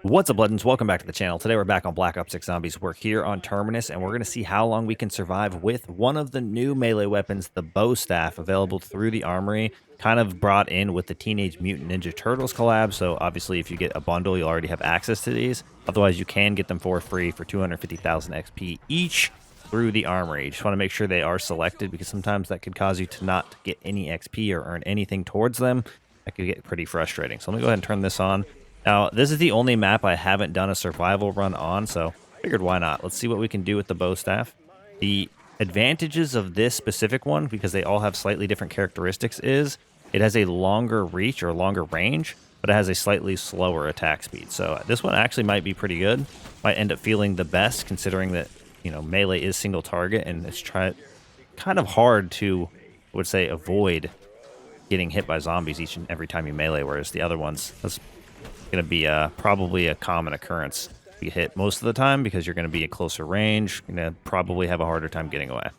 What's up, legends? Welcome back to the channel. Today we're back on Black Ops 6 Zombies. We're here on Terminus, and we're going to see how long we can survive with one of the new melee weapons, the bow staff, available through the armory, kind of brought in with the Teenage Mutant Ninja Turtles collab. So obviously if you get a bundle, you'll already have access to these. Otherwise, you can get them for free for 250,000 XP each through the armory. You just want to make sure they are selected, because sometimes that could cause you to not get any XP or earn anything towards them. That could get pretty frustrating. So let me go ahead and turn this on. Now, this is the only map I haven't done a survival run on, so figured why not. Let's see what we can do with the bow staff. The advantages of this specific one, because they all have slightly different characteristics, is it has a longer reach or longer range, but it has a slightly slower attack speed. So this one actually might be pretty good. Might end up feeling the best, considering that, you know, melee is single target, and it's kind of hard to, I would say, avoid getting hit by zombies each and every time you melee, whereas the other ones, that's going to be probably a common occurrence. You get hit most of the time because you're going to be at closer range. You're going to probably have a harder time getting away.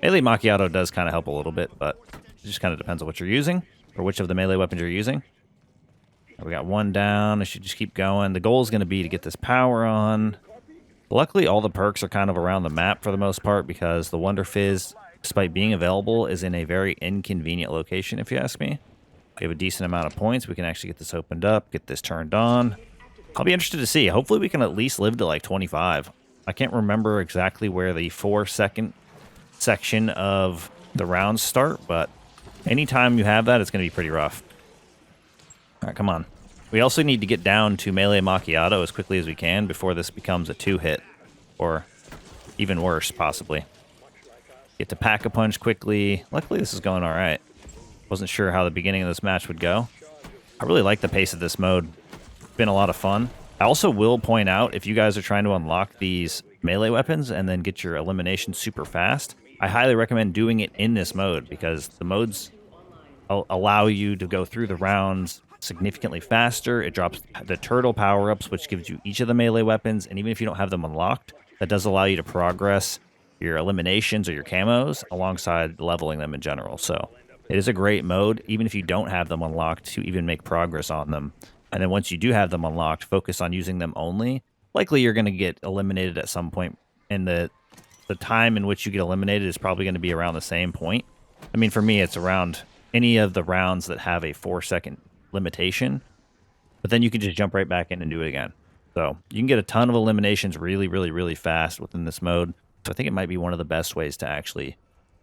Melee Macchiato does kind of help a little bit, but it just kind of depends on what you're using, or which of the melee weapons you're using. We got one down. I should just keep going. The goal is going to be to get this power on. Luckily, all the perks are kind of around the map for the most part, because the Wonder Fizz, despite being available, is in a very inconvenient location, if you ask me. We have a decent amount of points. We can actually get this opened up, get this turned on. I'll be interested to see. Hopefully we can at least live to like 25. I can't remember exactly where the 4-second section of the rounds start, but anytime you have that, it's going to be pretty rough. All right, come on. We also need to get down to Melee Macchiato as quickly as we can before this becomes a 2-hit, or even worse, possibly. Get to Pack-a-Punch quickly. Luckily, this is going all right. Wasn't sure how the beginning of this match would go. I really like the pace of this mode. It's been a lot of fun. I also will point out, if you guys are trying to unlock these melee weapons and then get your elimination super fast, I highly recommend doing it in this mode, because the modes allow you to go through the rounds significantly faster. It drops the turtle power-ups, which gives you each of the melee weapons, and even if you don't have them unlocked, that does allow you to progress your eliminations or your camos alongside leveling them in general. So it is a great mode, even if you don't have them unlocked, to even make progress on them. And then once you do have them unlocked, focus on using them only. Likely you're going to get eliminated at some point, and the time in which you get eliminated is probably going to be around the same point. I mean, for me, it's around any of the rounds that have a 4-second limitation, but then you can just jump right back in and do it again. So you can get a ton of eliminations really, really, really fast within this mode. So I think it might be one of the best ways to actually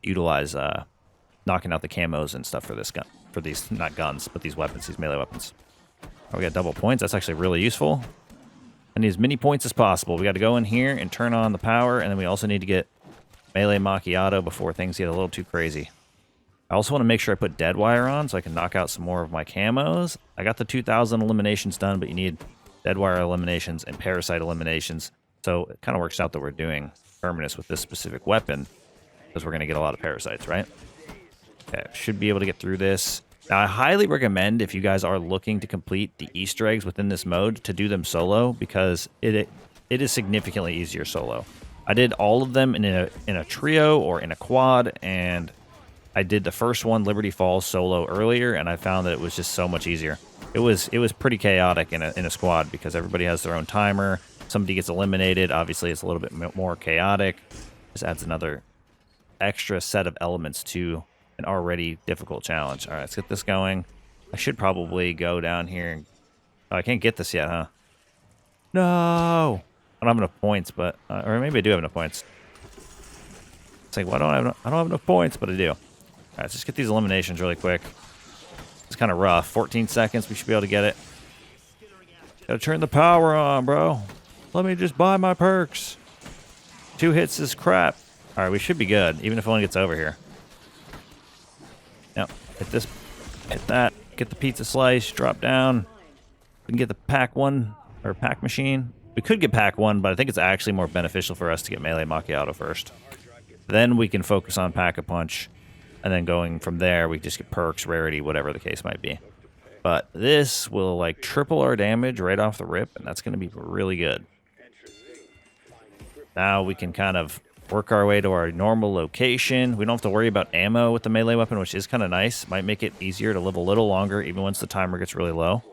utilize knocking out the camos and stuff for this gun, for these, not guns, but these weapons, these melee weapons. Oh, we got double points. That's actually really useful. I need as many points as possible. We got to go in here and turn on the power, and then we also need to get Melee Macchiato before things get a little too crazy. I also want to make sure I put Dead Wire on so I can knock out some more of my camos. I got the 2,000 eliminations done, but you need Dead Wire eliminations and Parasite eliminations. So it kind of works out that we're doing Terminus with this specific weapon, because we're going to get a lot of Parasites, right? Okay, should be able to get through this. Now, I highly recommend, if you guys are looking to complete the Easter eggs within this mode, to do them solo, because it is significantly easier solo. I did all of them in a trio or in a quad, and I did the first one, Liberty Falls, solo earlier, and I found that it was just so much easier. It was pretty chaotic in a squad, because everybody has their own timer. Somebody gets eliminated, obviously it's a little bit more chaotic. Just adds another extra set of elements to an already difficult challenge. All right, let's get this going. I should probably go down here. And, oh, I can't get this yet, huh? No! I don't have enough points, but... or maybe I do have enough points. It's like, well, I don't have enough points, but I do. All right, let's just get these eliminations really quick. It's kind of rough. 14 seconds, we should be able to get it. Gotta turn the power on, bro. Let me just buy my perks. 2 hits is crap. All right, we should be good, even if it only gets over here. Yep, hit this, hit that, get the pizza slice, drop down. We can get the pack one, or pack machine. We could get pack one, but I think it's actually more beneficial for us to get Melee Macchiato first. Then we can focus on Pack-a-Punch, and then going from there, we just get perks, rarity, whatever the case might be. But this will like triple our damage right off the rip, and that's going to be really good. Now we can kind of work our way to our normal location. We don't have to worry about ammo with the melee weapon, which is kind of nice. Might make it easier to live a little longer, even once the timer gets really low.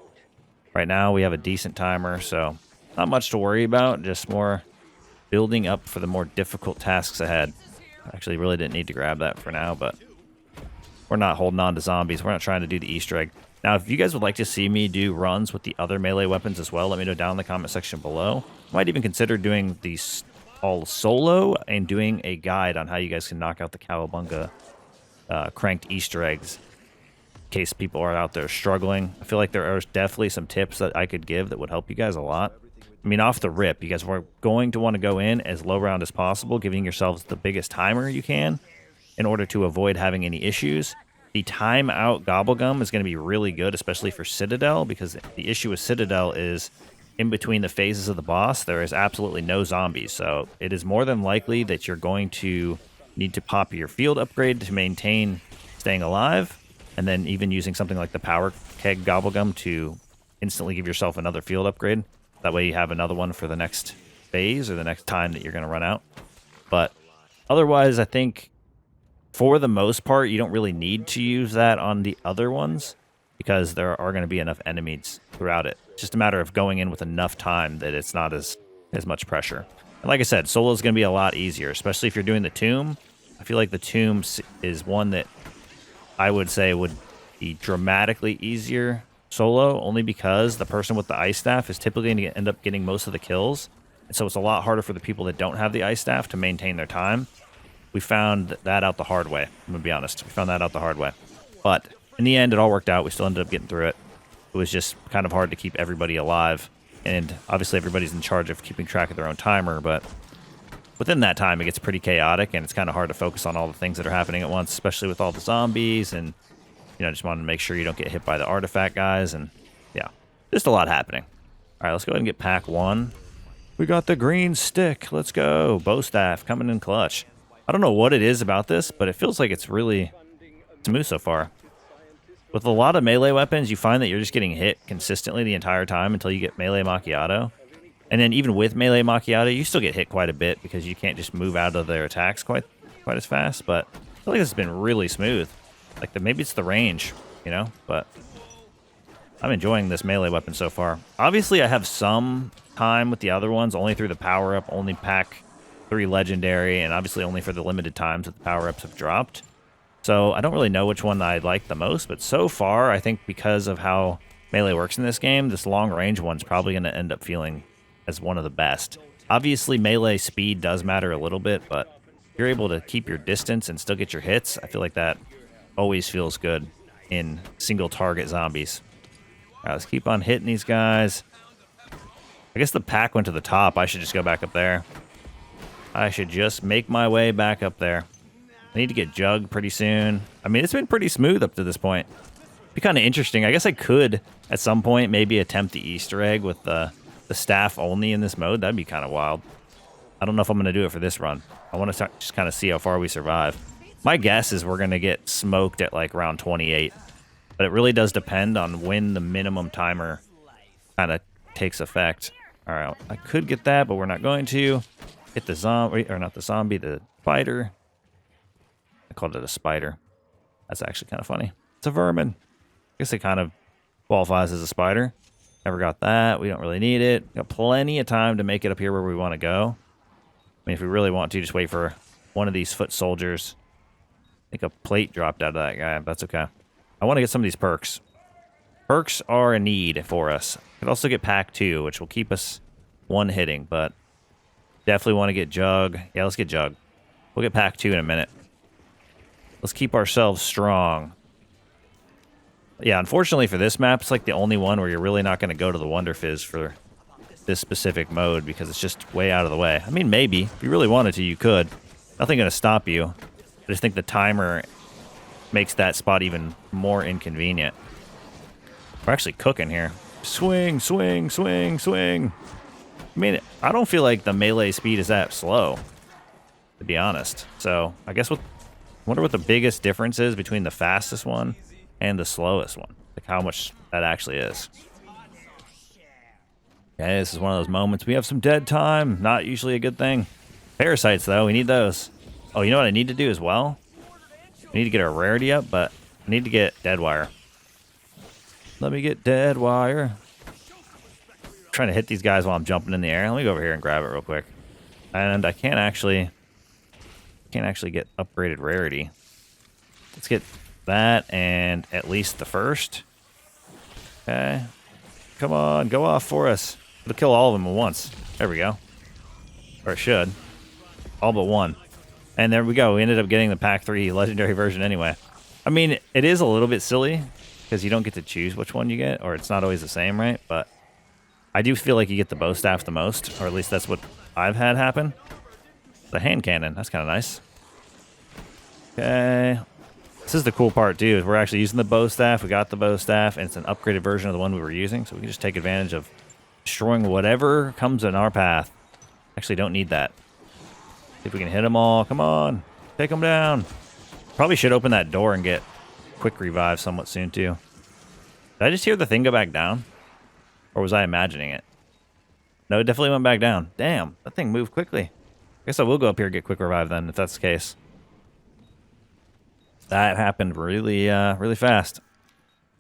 Right now, we have a decent timer, so not much to worry about, just more building up for the more difficult tasks ahead. Actually, really didn't need to grab that for now, but we're not holding on to zombies. We're not trying to do the Easter egg. Now, if you guys would like to see me do runs with the other melee weapons as well, let me know down in the comment section below. Might even consider doing these all solo and doing a guide on how you guys can knock out the Cowabunga Cranked Easter eggs in case people are out there struggling. I feel like there are definitely some tips that I could give that would help you guys a lot. I mean, off the rip, you guys are going to want to go in as low round as possible, giving yourselves the biggest timer you can in order to avoid having any issues. The timeout Gobblegum is going to be really good, especially for Citadel, because the issue with Citadel is in between the phases of the boss, there is absolutely no zombies. So it is more than likely that you're going to need to pop your field upgrade to maintain staying alive, and then even using something like the Power Keg Gobblegum to instantly give yourself another field upgrade. That way you have another one for the next phase or the next time that you're going to run out. But otherwise, I think for the most part, you don't really need to use that on the other ones because there are going to be enough enemies throughout it. It's just a matter of going in with enough time that it's not as much pressure. And like I said, solo is going to be a lot easier, especially if you're doing the tomb. I feel like the tomb is one that I would say would be dramatically easier solo, only because the person with the ice staff is typically going to end up getting most of the kills. And so it's a lot harder for the people that don't have the ice staff to maintain their time. We found that out the hard way. I'm going to be honest. We found that out the hard way. But in the end, it all worked out. We still ended up getting through it. It was just kind of hard to keep everybody alive. And obviously everybody's in charge of keeping track of their own timer, but within that time, it gets pretty chaotic, and it's kind of hard to focus on all the things that are happening at once, especially with all the zombies, and, you know, just wanted to make sure you don't get hit by the artifact guys, and, yeah, just a lot happening. All right, let's go ahead and get pack 1. We got the green stick. Let's go. Bow staff coming in clutch. I don't know what it is about this, but it feels like it's really smooth so far. With a lot of melee weapons, you find that you're just getting hit consistently the entire time until you get melee macchiato. And then even with melee macchiato, you still get hit quite a bit because you can't just move out of their attacks quite as fast. But I feel like this has been really smooth. Like maybe it's the range, you know? But I'm enjoying this melee weapon so far. Obviously, I have some time with the other ones, only through the power-up, only pack 3 legendary, and obviously only for the limited times that the power-ups have dropped. So I don't really know which one I like the most, but so far, I think because of how melee works in this game, this long-range one's probably going to end up feeling as one of the best. Obviously, melee speed does matter a little bit, but if you're able to keep your distance and still get your hits, I feel like that always feels good in single-target zombies. All right, let's keep on hitting these guys. I guess the pack went to the top. I should just go back up there. I should just make my way back up there. I need to get Jug pretty soon. I mean, it's been pretty smooth up to this point. It'd be kind of interesting. I guess I could, at some point, maybe attempt the Easter egg with the staff only in this mode. That'd be kind of wild. I don't know if I'm going to do it for this run. I want to just kind of see how far we survive. My guess is we're going to get smoked at like round 28. But it really does depend on when the minimum timer kind of takes effect. All right, I could get that, but we're not going to. Hit the zombie, or not the zombie, the spider. I called it a spider. That's actually kind of funny. It's a vermin. I guess it kind of qualifies as a spider. Never got that. We don't really need it. Got plenty of time to make it up here where we want to go. I mean, if we really want to, just wait for one of these foot soldiers. I think a plate dropped out of that guy. That's okay. I want to get some of these perks. Perks are a need for us. Could also get pack 2, which will keep us one hitting, but definitely want to get Jug. Yeah, let's get Jug. We'll get pack 2 in a minute. Let's keep ourselves strong. Yeah, unfortunately for this map, it's like the only one where you're really not going to go to the Wonder Fizz for this specific mode because it's just way out of the way. I mean, maybe. If you really wanted to, you could. Nothing going to stop you. I just think the timer makes that spot even more inconvenient. We're actually cooking here. Swing, swing, swing, swing. I mean, I don't feel like the melee speed is that slow, to be honest. So I guess I wonder what the biggest difference is between the fastest one and the slowest one. Like how much that actually is. Okay, this is one of those moments. We have some dead time. Not usually a good thing. Parasites, though. We need those. Oh, you know what I need to do as well? We need to get our rarity up, but I need to get dead wire. Let me get dead wire. trying to hit these guys while I'm jumping in the air. Let me go over here and grab it real quick. And I can't actually get upgraded rarity. Let's get that and at least the first. Okay. Come on, go off for us. It'll kill all of them at once. There we go. Or it should. All but one. And there we go. We ended up getting the Pack 3 Legendary version anyway. I mean, it is a little bit silly because you don't get to choose which one you get, or it's not always the same, right? But I do feel like you get the bow staff the most, or at least that's what I've had happen. The hand cannon, that's kind of nice. Okay. This is the cool part, too, is we're actually using the bow staff. We got the bow staff, and it's an upgraded version of the one we were using, so we can just take advantage of destroying whatever comes in our path. Actually, don't need that. See if we can hit them all. Come on. Take them down. Probably should open that door and get quick revive somewhat soon, too. Did I just hear the thing go back down? Or was I imagining it? No, it definitely went back down. Damn, that thing moved quickly. I guess I will go up here and get quick revive then, if that's the case. That happened really, really fast.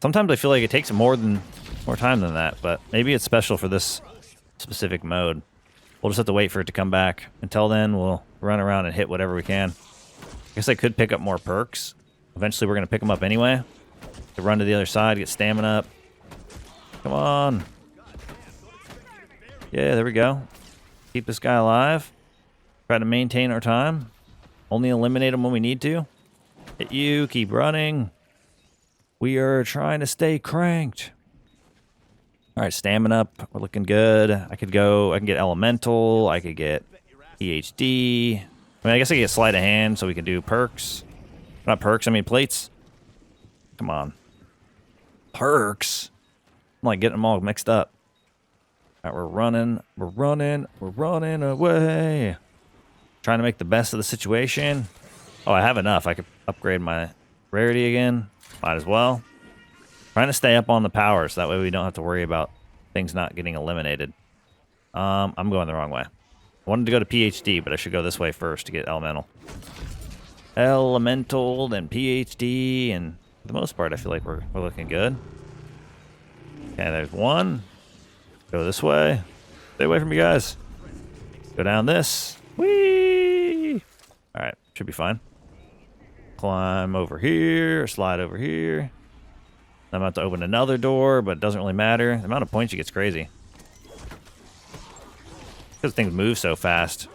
Sometimes I feel like it takes more time than that, but maybe it's special for this specific mode. We'll just have to wait for it to come back. Until then, we'll run around and hit whatever we can. I guess I could pick up more perks. Eventually, we're going to pick them up anyway. To run to the other side, get stamina up. Come on. Yeah, there we go. Keep this guy alive. Try to maintain our time. Only eliminate him when we need to. Hit you. Keep running. We are trying to stay cranked. All right, stamina up. We're looking good. I can get elemental. I could get PhD. I mean, I guess I can get sleight of hand so we can do perks. Not perks, I mean plates. Come on. Perks? I'm like getting them all mixed up. All right, we're running away. Trying to make the best of the situation. Oh, I have enough. I could upgrade my rarity again. Might as well. Trying to stay up on the power so that way we don't have to worry about things not getting eliminated. I'm going the wrong way. I wanted to go to PhD, but I should go this way first to get elemental. Elemental, then PhD, and for the most part, I feel like we're looking good. Okay, there's one. Go this way. Stay away from you guys. Go down this. Whee! All right, should be fine. Climb over here, slide over here. I'm about to open another door, but it doesn't really matter. The amount of points you get's crazy. Because things move so fast.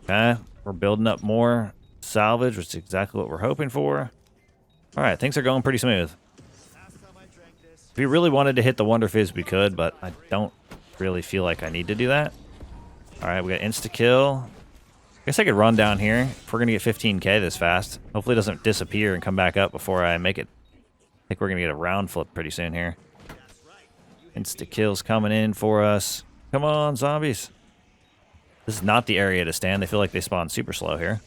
Okay, we're building up more salvage, which is exactly what we're hoping for. All right, things are going pretty smooth. If we really wanted to hit the Wonder Fizz, we could, but I don't really feel like I need to do that. All right, we got insta-kill. I guess I could run down here if we're going to get 15k this fast. Hopefully it doesn't disappear and come back up before I make it. I think we're going to get a round flip pretty soon here. Insta-kill's coming in for us. Come on, zombies. This is not the area to stand. They feel like they spawn super slow here.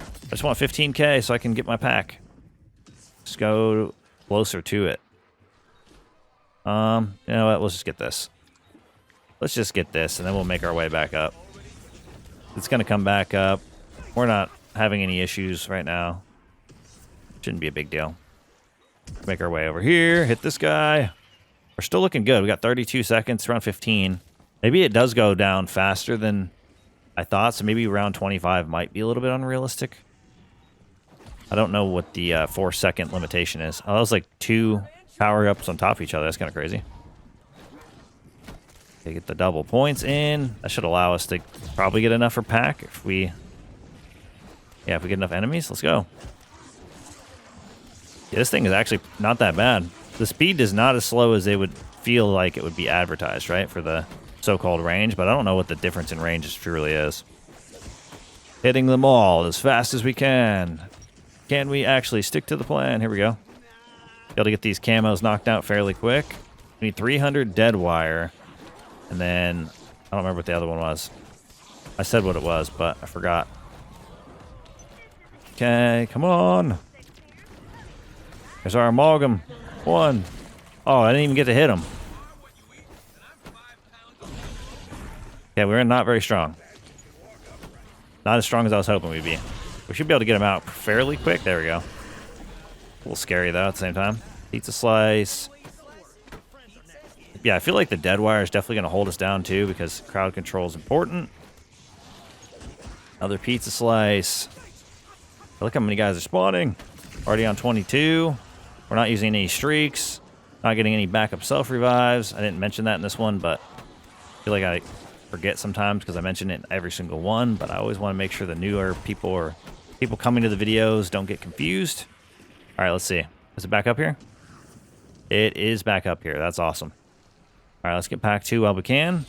I just want 15k so I can get my pack. Just go closer to it. You know what? Let's just get this. Let's just get this, and then we'll make our way back up. It's going to come back up. We're not having any issues right now. Shouldn't be a big deal. Make our way over here. Hit this guy. We're still looking good. We got 32 seconds, around 15. Maybe it does go down faster than I thought, so maybe around 25 might be a little bit unrealistic. I don't know what the 4-second limitation is. Oh, that was like 2 power-ups on top of each other. That's kind of crazy. Okay, get the double points in. That should allow us to probably get enough for pack if we... Yeah, if we get enough enemies, let's go. Yeah, this thing is actually not that bad. The speed is not as slow as they would feel like it would be advertised, right? For the so-called range, but I don't know what the difference in range truly is. Hitting them all as fast as we can. Can we actually stick to the plan? Here we go. Be able to get these camos knocked out fairly quick. We need 300 dead wire. And then, I don't remember what the other one was. I said what it was, but I forgot. Okay, come on. There's our amalgam. 1. Oh, I didn't even get to hit him. Okay, we're not very strong. Not as strong as I was hoping we'd be. We should be able to get him out fairly quick. There we go. A little scary, though, at the same time. Pizza slice. Yeah, I feel like the dead wire is definitely going to hold us down too because crowd control is important. Another pizza slice. Look how many guys are spawning. Already on 22. We're not using any streaks. Not getting any backup self-revives. I didn't mention that in this one, but I feel like I forget sometimes because I mention it in every single one. But I always want to make sure the newer people or people coming to the videos don't get confused. All right, let's see. Is it back up here? It is back up here. That's awesome. All right, let's get pack 2 while we can.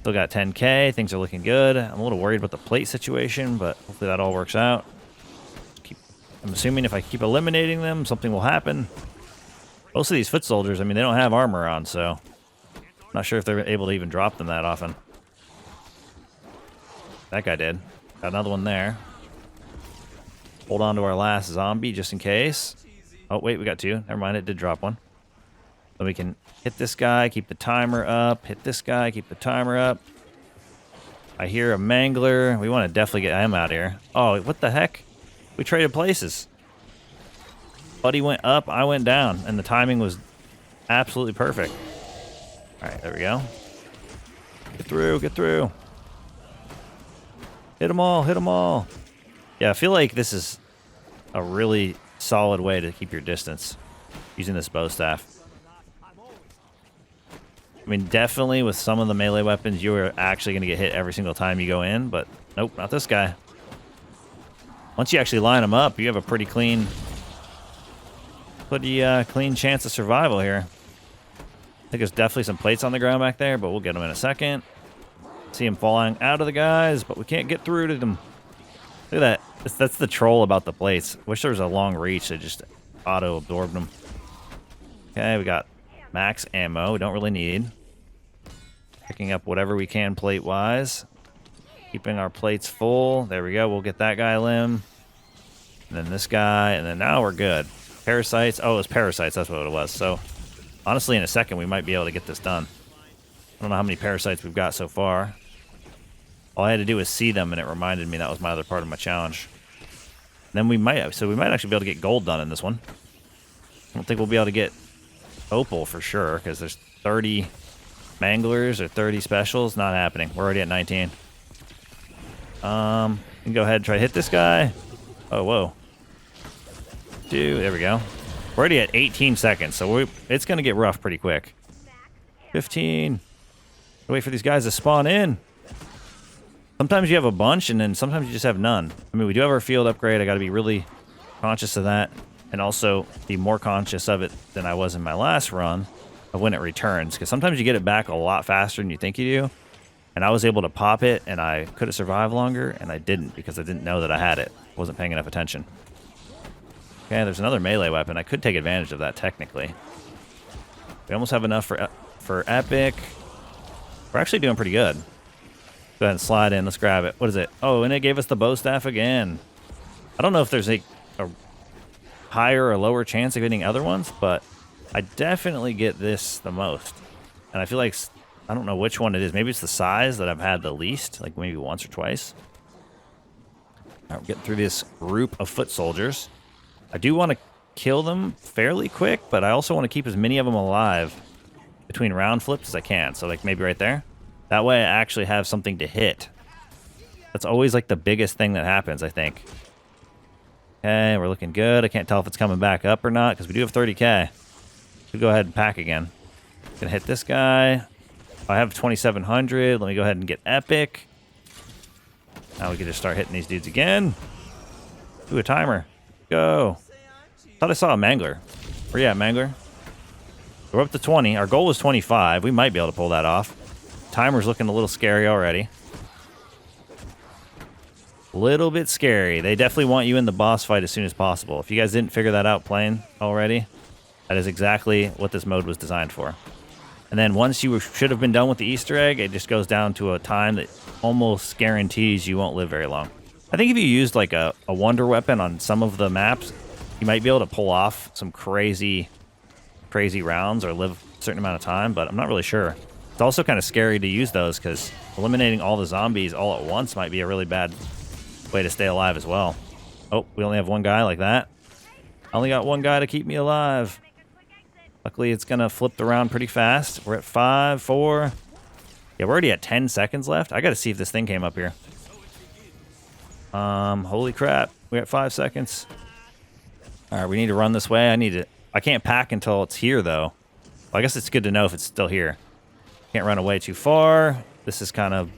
Still got 10K. Things are looking good. I'm a little worried about the plate situation, but hopefully that all works out. I'm assuming if I keep eliminating them, something will happen. Most of these foot soldiers, I mean, they don't have armor on, so I'm not sure if they're able to even drop them that often. That guy did. Got another one there. Hold on to our last zombie just in case. Oh, wait, we got 2. Never mind, it did drop one. So we can hit this guy, keep the timer up. Hit this guy, keep the timer up. I hear a mangler. We want to definitely get him out here. Oh, what the heck? We traded places. Buddy went up, I went down, and the timing was absolutely perfect. All right, there we go. Get through, get through. Hit them all, hit them all. Yeah, I feel like this is a really solid way to keep your distance using this bow staff. I mean, definitely with some of the melee weapons, you are actually going to get hit every single time you go in, but nope, not this guy. Once you actually line them up, you have a pretty clean chance of survival here. I think there's definitely some plates on the ground back there, but we'll get them in a second. See them falling out of the guys, but we can't get through to them. Look at that. That's the troll about the plates. Wish there was a long reach that just auto-absorbed them. Okay, we got max ammo. We don't really need. Picking up whatever we can plate-wise. Keeping our plates full. There we go. We'll get that guy limb. And then this guy. And then now we're good. Parasites. Oh, it was parasites. That's what it was. So, honestly, in a second, we might be able to get this done. I don't know how many parasites we've got so far. All I had to do was see them, and it reminded me that was my other part of my challenge. Then we might actually be able to get gold done in this one. I don't think we'll be able to get opal for sure, because there's 30 manglers or 30 specials. Not happening. We're already at 19. We can go ahead and try to hit this guy. Oh, whoa. Dude, there we go. We're already at 18 seconds, so it's going to get rough pretty quick. 15. Wait for these guys to spawn in. Sometimes you have a bunch, and then sometimes you just have none. I mean, we do have our field upgrade. I got to be really conscious of that, and also be more conscious of it than I was in my last run of when it returns, because sometimes you get it back a lot faster than you think you do. And I was able to pop it, and I could have survived longer, and I didn't because I didn't know that I had it. Wasn't paying enough attention. Okay, there's another melee weapon. I could take advantage of that, technically. We almost have enough for epic. We're actually doing pretty good. Go ahead and slide in. Let's grab it. What is it? Oh, and it gave us the bow staff again. I don't know if there's a higher or lower chance of getting other ones, but I definitely get this the most. And I feel like... I don't know which one it is. Maybe it's the size that I've had the least, like maybe once or twice. All right, we're getting through this group of foot soldiers. I do want to kill them fairly quick, but I also want to keep as many of them alive between round flips as I can. So like maybe right there. That way I actually have something to hit. That's always like the biggest thing that happens, I think. Okay, we're looking good. I can't tell if it's coming back up or not because we do have 30K. We'll go ahead and pack again. Gonna hit this guy. I have 2,700. Let me go ahead and get epic. Now we can just start hitting these dudes again. Ooh, a timer. Go. Thought I saw a mangler. Where you at, mangler? We're up to 20. Our goal was 25. We might be able to pull that off. Timer's looking a little scary already. A little bit scary. They definitely want you in the boss fight as soon as possible. If you guys didn't figure that out playing already, that is exactly what this mode was designed for. And then once you should have been done with the Easter egg, it just goes down to a time that almost guarantees you won't live very long. I think if you used like a wonder weapon on some of the maps, you might be able to pull off some crazy rounds or live a certain amount of time, but I'm not really sure. It's also kind of scary to use those because eliminating all the zombies all at once might be a really bad way to stay alive as well. Oh, we only have one guy like that. I only got one guy to keep me alive. Luckily, it's going to flip around pretty fast. We're at 5, 4. Yeah, we're already at 10 seconds left. I got to see if this thing came up here. Holy crap. We're at 5 seconds. All right, we need to run this way. I can't pack until it's here, though. Well, I guess it's good to know if it's still here. Can't run away too far. This is kind of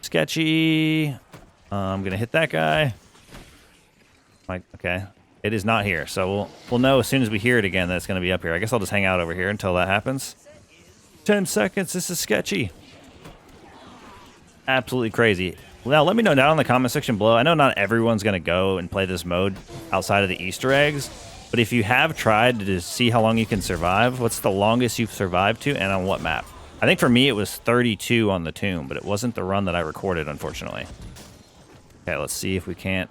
sketchy. I'm going to hit that guy. Okay. It is not here, so we'll know as soon as we hear it again that it's going to be up here. I guess I'll just hang out over here until that happens. 10 seconds. This is sketchy. Absolutely crazy. Now, let me know down in the comment section below. I know not everyone's going to go and play this mode outside of the Easter eggs, but if you have tried to see how long you can survive, what's the longest you've survived to and on what map? I think for me it was 32 on the tomb, but it wasn't the run that I recorded, unfortunately. Okay, let's see if we can't.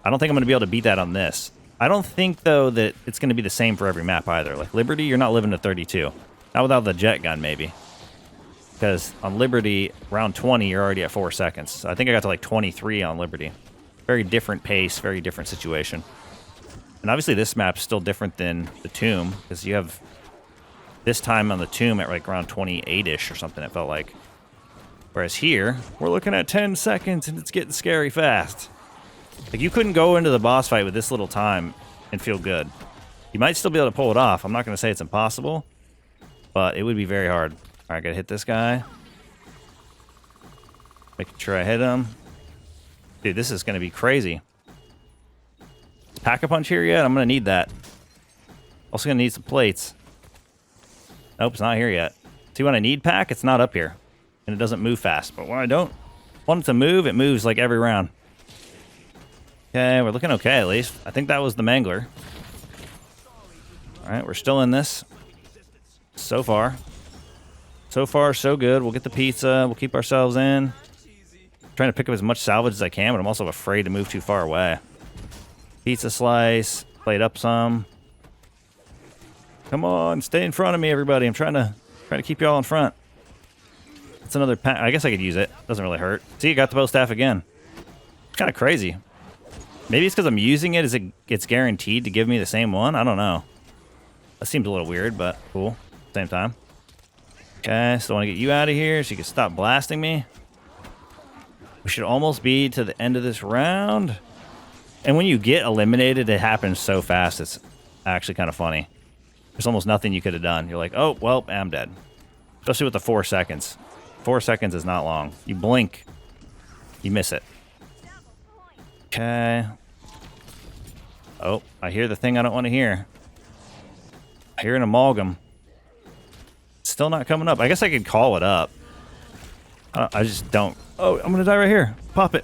I don't think I'm going to be able to beat that on this. I don't think, though, that it's going to be the same for every map either. Like Liberty, you're not living to 32. Not without the jet gun, maybe. Because on Liberty, round 20, you're already at 4 seconds. So I think I got to like 23 on Liberty. Very different pace, very different situation. And obviously this map's still different than the tomb, because you have this time on the tomb at like around 28-ish or something, it felt like. Whereas here, we're looking at 10 seconds and it's getting scary fast. Like, you couldn't go into the boss fight with this little time and feel good. You might still be able to pull it off. I'm not going to say it's impossible, but it would be very hard. All right, gotta hit this guy. Making sure I hit him. Dude, this is going to be crazy. Is Pack-a-Punch here yet? I'm going to need that. Also going to need some plates. Nope, it's not here yet. See, when I need pack, it's not up here. And it doesn't move fast. But when I don't want it to move, it moves like every round. Okay, we're looking okay at least. I think that was the Mangler. Alright, we're still in this. So far. So far, so good. We'll get the pizza. We'll keep ourselves in. Trying to pick up as much salvage as I can, but I'm also afraid to move too far away. Pizza slice. Plate up some. Come on, stay in front of me, everybody. I'm trying to keep y'all in front. That's another pack. I guess I could use it. Doesn't really hurt. See, you got the bow staff again. It's kind of crazy. Maybe it's because I'm using it as it's guaranteed to give me the same one. I don't know. That seems a little weird, but cool. Same time. Okay, so I want to get you out of here so you can stop blasting me. We should almost be to the end of this round. And when you get eliminated, it happens so fast. It's actually kind of funny. There's almost nothing you could have done. You're like, oh, well, I'm dead. Especially with the 4 seconds. 4 seconds is not long. You blink, you miss it. Okay. Oh, I hear the thing I don't want to hear. I hear an amalgam. Still not coming up. I guess I could call it up. I just don't. Oh, I'm going to die right here. Pop it.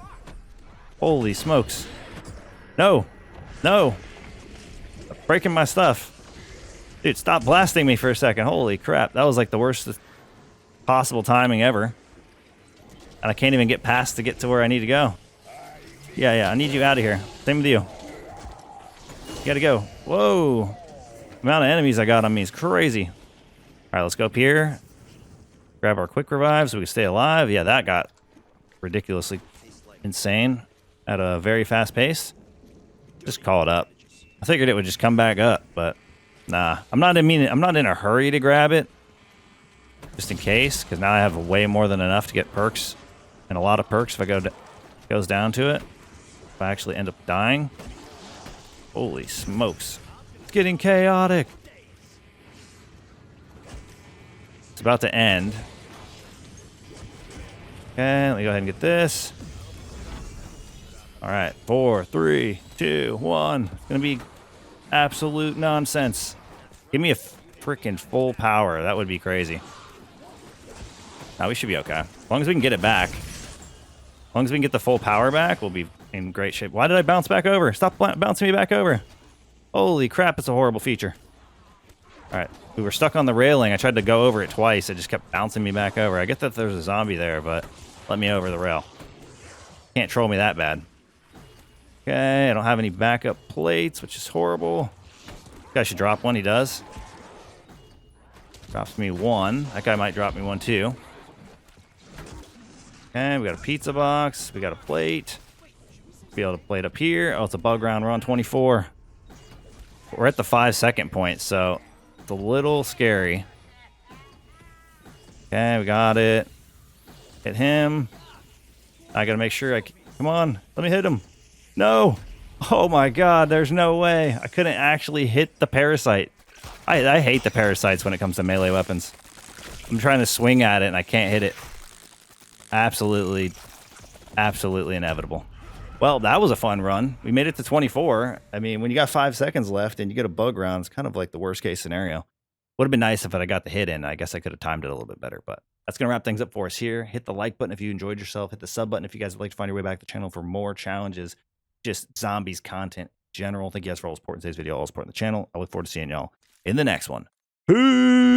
Holy smokes. No. No. I'm breaking my stuff. Dude, stop blasting me for a second. Holy crap. That was like the worst possible timing ever. And I can't even get past to get to where I need to go. Yeah, I need you out of here. Same with you. You gotta go. Whoa. The amount of enemies I got on me is crazy. Alright, let's go up here. Grab our quick revive so we can stay alive. Yeah, that got ridiculously insane at a very fast pace. Just call it up. I figured it would just come back up, but nah. I'm not in a hurry to grab it. Just in case, because now I have way more than enough to get perks. And a lot of perks if I goes down to it. If I actually end up dying. Holy smokes. It's getting chaotic. It's about to end. Okay, let me go ahead and get this. Alright, 4, 3, 2, 1. It's gonna be absolute nonsense. Give me a freaking full power. That would be crazy. Now we should be okay. As long as we can get it back. As long as we can get the full power back, we'll be in great shape. Why did I bounce back over? Stop bouncing me back over. Holy crap, it's a horrible feature. Alright, we were stuck on the railing. I tried to go over it twice. It just kept bouncing me back over. I get that there's a zombie there, but let me over the rail. Can't troll me that bad. Okay, I don't have any backup plates, which is horrible. This guy should drop one. He does. Drops me one. That guy might drop me one too. Okay, we got a pizza box. We got a plate. Be able to plate up here. Oh, it's a bug round. We're on 24. We're at the 5-second point, so It's a little scary. Okay, we got it. Hit him. I gotta make sure come on, let me hit him. No. Oh my god, there's no way. I couldn't actually hit the parasite. I hate the parasites when it comes to melee weapons. I'm trying to swing at it and I can't hit it. Absolutely inevitable. Well, that was a fun run. We made it to 24. I mean, when you got 5 seconds left and you get a bug round, it's kind of like the worst case scenario. Would have been nice if I got the hit in. I guess I could have timed it a little bit better, but that's going to wrap things up for us here. Hit the like button if you enjoyed yourself. Hit the sub button if you guys would like to find your way back to the channel for more challenges, just zombies content in general. Thank you guys for all the support in today's video, all the support in the channel. I look forward to seeing y'all in the next one. Peace!